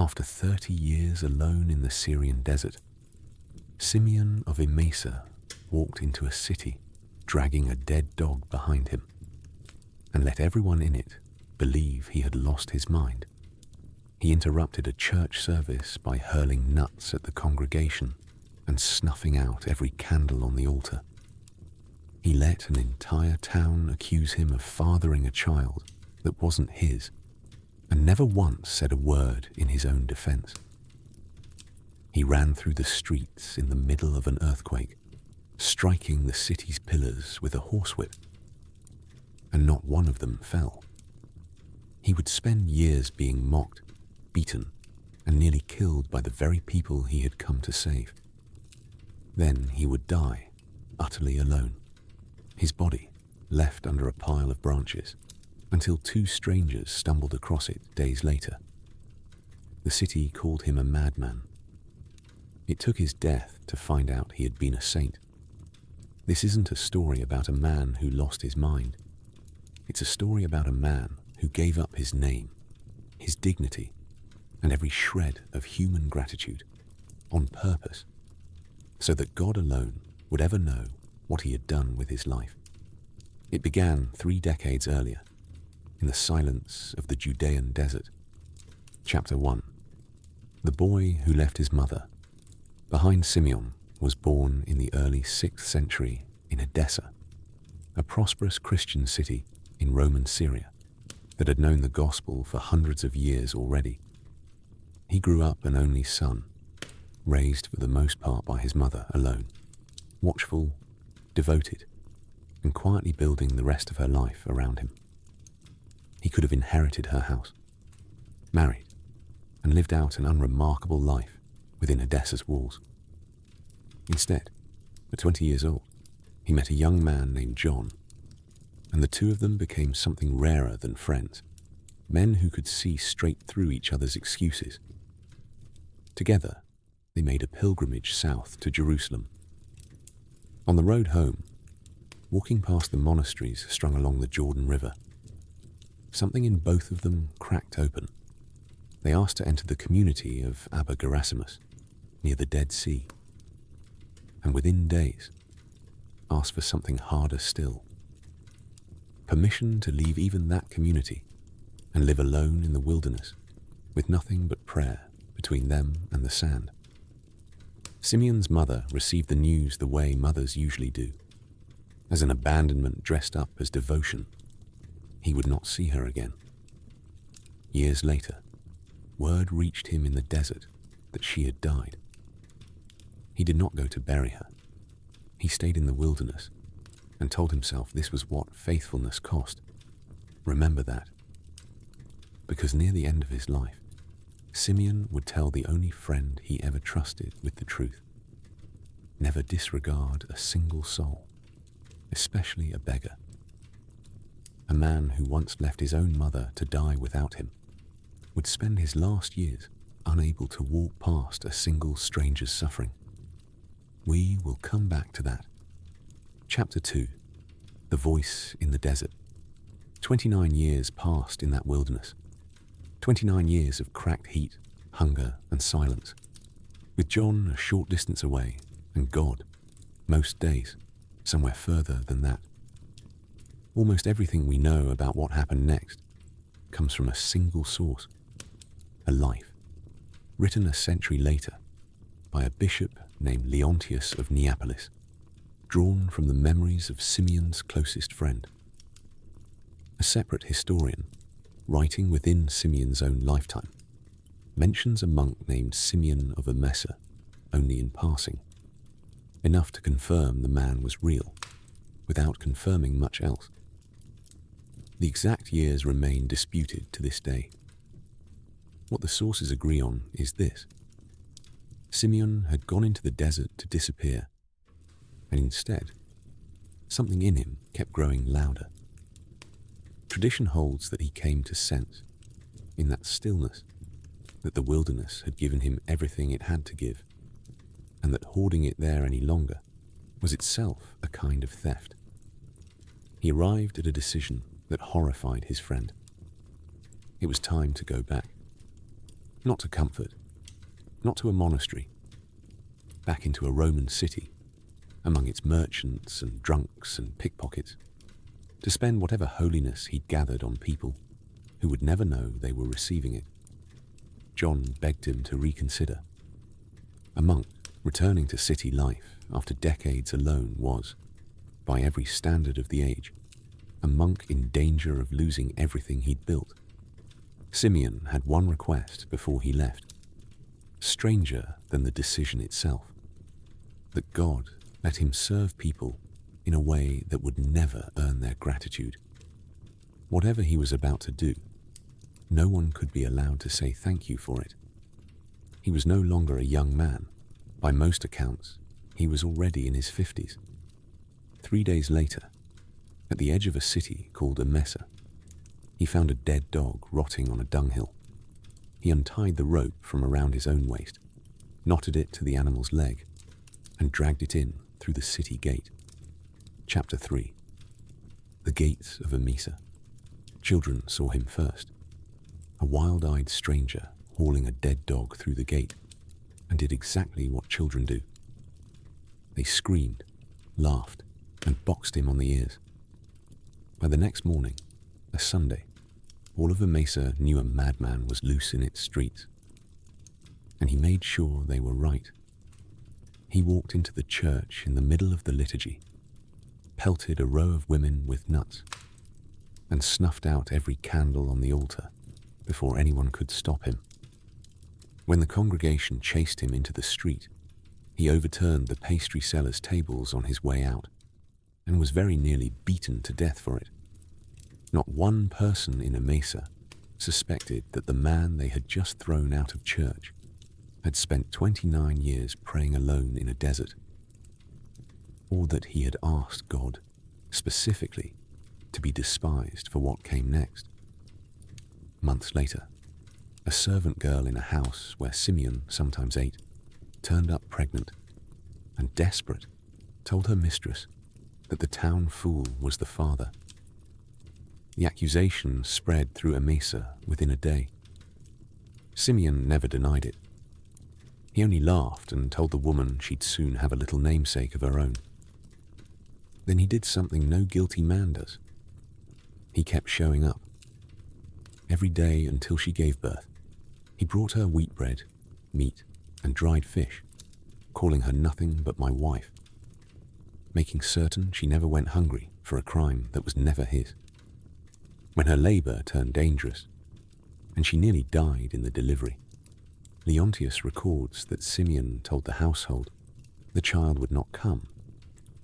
After 30 years alone in the Syrian desert, Symeon of Emesa walked into a city dragging a dead dog behind him, and let everyone in it believe he had lost his mind. He interrupted a church service by hurling nuts at the congregation and snuffing out every candle on the altar. He let an entire town accuse him of fathering a child that wasn't his, and never once said a word in his own defense. He ran through the streets in the middle of an earthquake, striking the city's pillars with a horsewhip, and not one of them fell. He would spend years being mocked, beaten, and nearly killed by the very people he had come to save. Then he would die, utterly alone, his body left under a pile of branches, until two strangers stumbled across it days later. The city called him a madman. It took his death to find out he had been a saint. This isn't a story about a man who lost his mind. It's a story about a man who gave up his name, his dignity, and every shred of human gratitude on purpose, so that God alone would ever know what he had done with his life. It began 3 decades earlier, in the silence of the Judean desert. Chapter 1. The boy who left his mother. Behind Symeon was born in the early 6th century in Edessa, a prosperous Christian city in Roman Syria that had known the gospel for hundreds of years already. He grew up an only son, raised for the most part by his mother alone, watchful, devoted, and quietly building the rest of her life around him. He could have inherited her house, married, and lived out an unremarkable life within Edessa's walls. Instead, at 20 years old, he met a young man named John, and the two of them became something rarer than friends, men who could see straight through each other's excuses. Together, they made a pilgrimage south to Jerusalem. On the road home, walking past the monasteries strung along the Jordan River, something in both of them cracked open. They asked to enter the community of Abba near the Dead Sea, and within days asked for something harder still: permission to leave even that community and live alone in the wilderness, with nothing but prayer between them and the sand. Symeon's mother received the news the way mothers usually do, as an abandonment dressed up as devotion. He would not see her again. Years later, word reached him in the desert that she had died. He did not go to bury her. He stayed in the wilderness and told himself this was what faithfulness cost. Remember that. Because near the end of his life, Symeon would tell the only friend he ever trusted with the truth: never disregard a single soul, especially a beggar. A man who once left his own mother to die without him would spend his last years unable to walk past a single stranger's suffering. We will come back to that. Chapter 2. The Voice in the Desert. 29 years passed in that wilderness. 29 years of cracked heat, hunger, and silence, with John a short distance away and God, most days, somewhere further than that. Almost everything we know about what happened next comes from a single source: a life, written a century later by a bishop named Leontius of Neapolis, drawn from the memories of Symeon's closest friend. A separate historian, writing within Symeon's own lifetime, mentions a monk named Symeon of Emesa only in passing, enough to confirm the man was real, without confirming much else. The exact years remain disputed to this day. What the sources agree on is this: Symeon had gone into the desert to disappear, and instead, something in him kept growing louder. Tradition holds that he came to sense, in that stillness, that the wilderness had given him everything it had to give, and that hoarding it there any longer was itself a kind of theft. He arrived at a decision that horrified his friend. It was time to go back. Not to comfort, not to a monastery, back into a Roman city, among its merchants and drunks and pickpockets, to spend whatever holiness he'd gathered on people who would never know they were receiving it. John begged him to reconsider. A monk returning to city life after decades alone was, by every standard of the age, a monk in danger of losing everything he'd built. Symeon had one request before he left, stranger than the decision itself, that God let him serve people in a way that would never earn their gratitude. Whatever he was about to do, no one could be allowed to say thank you for it. He was no longer a young man. By most accounts, he was already in his 50s. 3 days later, at the edge of a city called Emesa, he found a dead dog rotting on a dunghill. He untied the rope from around his own waist, knotted it to the animal's leg, and dragged it in through the city gate. Chapter 3. The Gates of Emesa. Children saw him first, a wild-eyed stranger hauling a dead dog through the gate, and did exactly what children do. They screamed, laughed, and boxed him on the ears. By the next morning, a Sunday, all of Emesa knew a madman was loose in its streets, and he made sure they were right. He walked into the church in the middle of the liturgy, pelted a row of women with nuts, and snuffed out every candle on the altar before anyone could stop him. When the congregation chased him into the street, he overturned the pastry sellers' tables on his way out, and was very nearly beaten to death for it. Not one person in Emesa suspected that the man they had just thrown out of church had spent 29 years praying alone in a desert, or that he had asked God specifically to be despised for what came next. Months later, a servant girl in a house where Symeon sometimes ate turned up pregnant and, desperate, told her mistress that the town fool was the father. The accusation spread through Emesa within a day. Symeon never denied it. He only laughed and told the woman she'd soon have a little namesake of her own. Then he did something no guilty man does. He kept showing up. Every day until she gave birth, he brought her wheat bread, meat, and dried fish, calling her nothing but my wife, making certain she never went hungry for a crime that was never his. When her labor turned dangerous, and she nearly died in the delivery, Leontius records that Symeon told the household the child would not come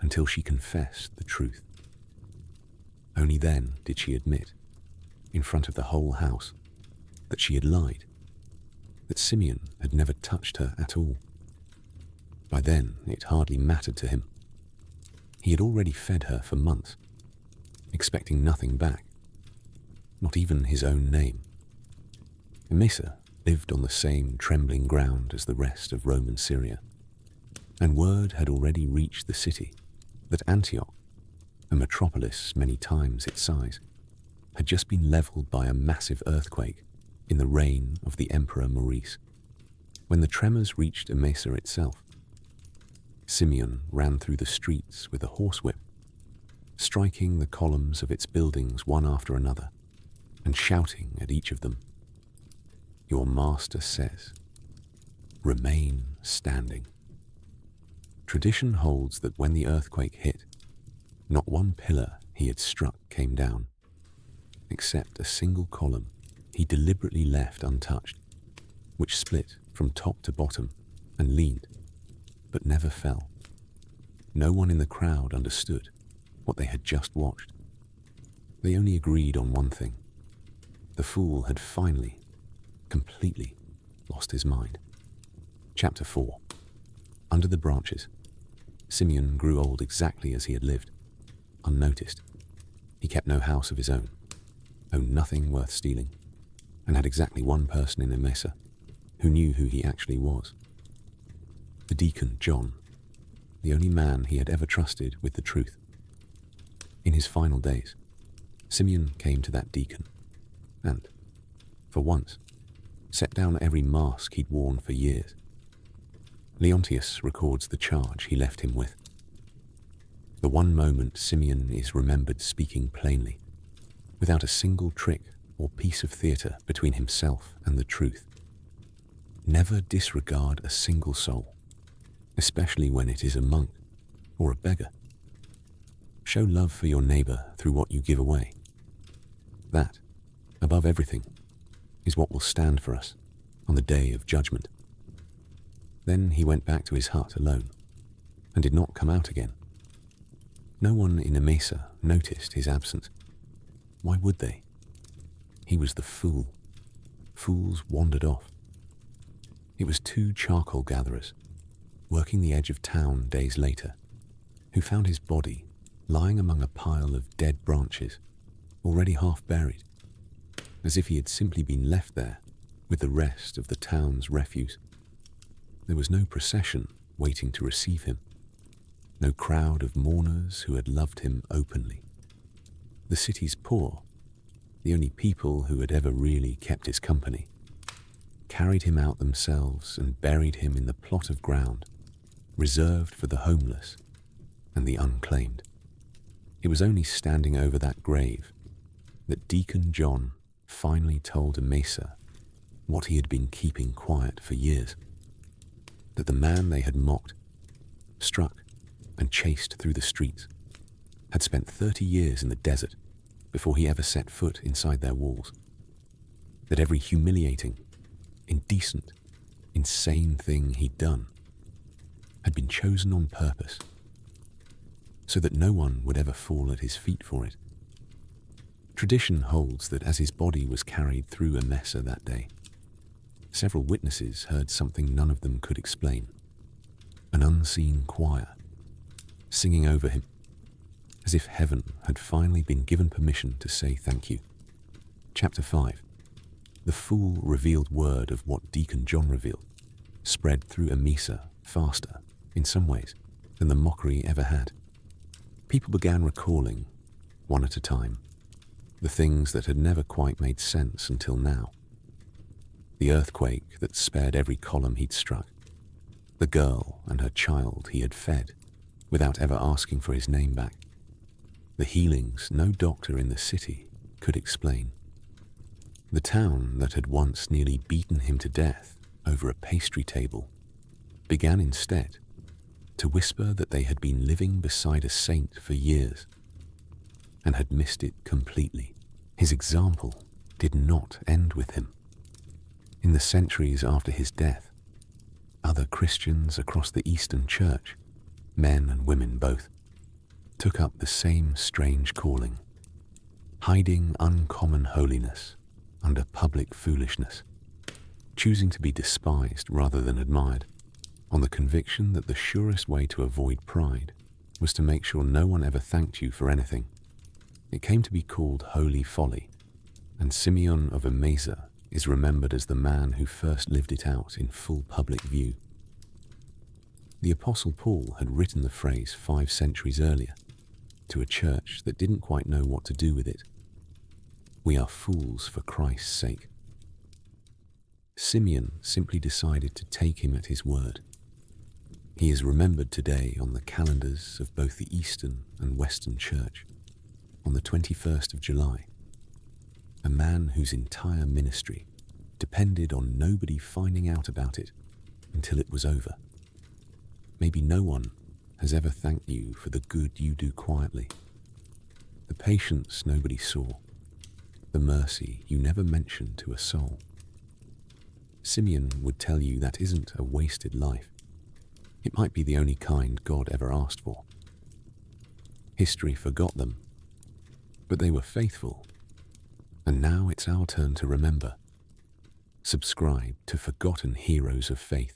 until she confessed the truth. Only then did she admit, in front of the whole house, that she had lied, that Symeon had never touched her at all. By then, it hardly mattered to him. He had already fed her for months, expecting nothing back, not even his own name. Emesa lived on the same trembling ground as the rest of Roman Syria, and word had already reached the city that Antioch, a metropolis many times its size, had just been leveled by a massive earthquake in the reign of the Emperor Maurice. When the tremors reached Emesa itself, Symeon ran through the streets with a horsewhip, striking the columns of its buildings one after another, and shouting at each of them, "Your master says, remain standing." Tradition holds that when the earthquake hit, not one pillar he had struck came down, except a single column he deliberately left untouched, which split from top to bottom and leaned, but never fell. No one in the crowd understood what they had just watched. They only agreed on one thing. The fool had finally, completely lost his mind. Chapter 4. Under the branches, Symeon grew old exactly as he had lived, unnoticed. He kept no house of his own, owned nothing worth stealing, and had exactly one person in Emesa who knew who he actually was. The Deacon John, the only man he had ever trusted with the truth. In his final days, Symeon came to that deacon, and, for once, set down every mask he'd worn for years. Leontius records the charge he left him with. The one moment Symeon is remembered speaking plainly, without a single trick or piece of theatre between himself and the truth. Never disregard a single soul, especially when it is a monk or a beggar. Show love for your neighbour through what you give away. That, above everything, is what will stand for us on the day of judgment. Then he went back to his hut alone and did not come out again. No one in Emesa noticed his absence. Why would they? He was the fool. Fools wandered off. It was two charcoal gatherers, working the edge of town days later, who found his body lying among a pile of dead branches, already half buried, as if he had simply been left there with the rest of the town's refuse. There was no procession waiting to receive him, no crowd of mourners who had loved him openly. The city's poor, the only people who had ever really kept his company, carried him out themselves and buried him in the plot of ground reserved for the homeless and the unclaimed. It was only standing over that grave that Deacon John finally told Emesa what he had been keeping quiet for years, that the man they had mocked, struck, and chased through the streets had spent 30 years in the desert before he ever set foot inside their walls, that every humiliating, indecent, insane thing he'd done had been chosen on purpose so that no one would ever fall at his feet for it. Tradition holds that as his body was carried through Emesa that day, several witnesses heard something none of them could explain. An unseen choir singing over him, as if heaven had finally been given permission to say thank you. Chapter 5. The full revealed word of what Deacon John revealed spread through Emesa faster, in some ways, than the mockery ever had. People began recalling, one at a time, the things that had never quite made sense until now. The earthquake that spared every column he'd struck, the girl and her child he had fed without ever asking for his name back, the healings no doctor in the city could explain. The town that had once nearly beaten him to death over a pastry table began instead to whisper that they had been living beside a saint for years and had missed it completely. His example did not end with him. In the centuries after his death, other Christians across the Eastern Church, men and women both, took up the same strange calling, hiding uncommon holiness under public foolishness, choosing to be despised rather than admired, on the conviction that the surest way to avoid pride was to make sure no one ever thanked you for anything. It came to be called holy folly, and Symeon of Emesa is remembered as the man who first lived it out in full public view. The Apostle Paul had written the phrase 5 centuries earlier to a church that didn't quite know what to do with it. We are fools for Christ's sake. Symeon simply decided to take him at his word. He is remembered today on the calendars of both the Eastern and Western Church, on the 21st of July, a man whose entire ministry depended on nobody finding out about it until it was over. Maybe no one has ever thanked you for the good you do quietly, the patience nobody saw, the mercy you never mentioned to a soul. Symeon would tell you that isn't a wasted life. It might be the only kind God ever asked for. History forgot them, but they were faithful, and now it's our turn to remember. Subscribe to Forgotten Heroes of Faith.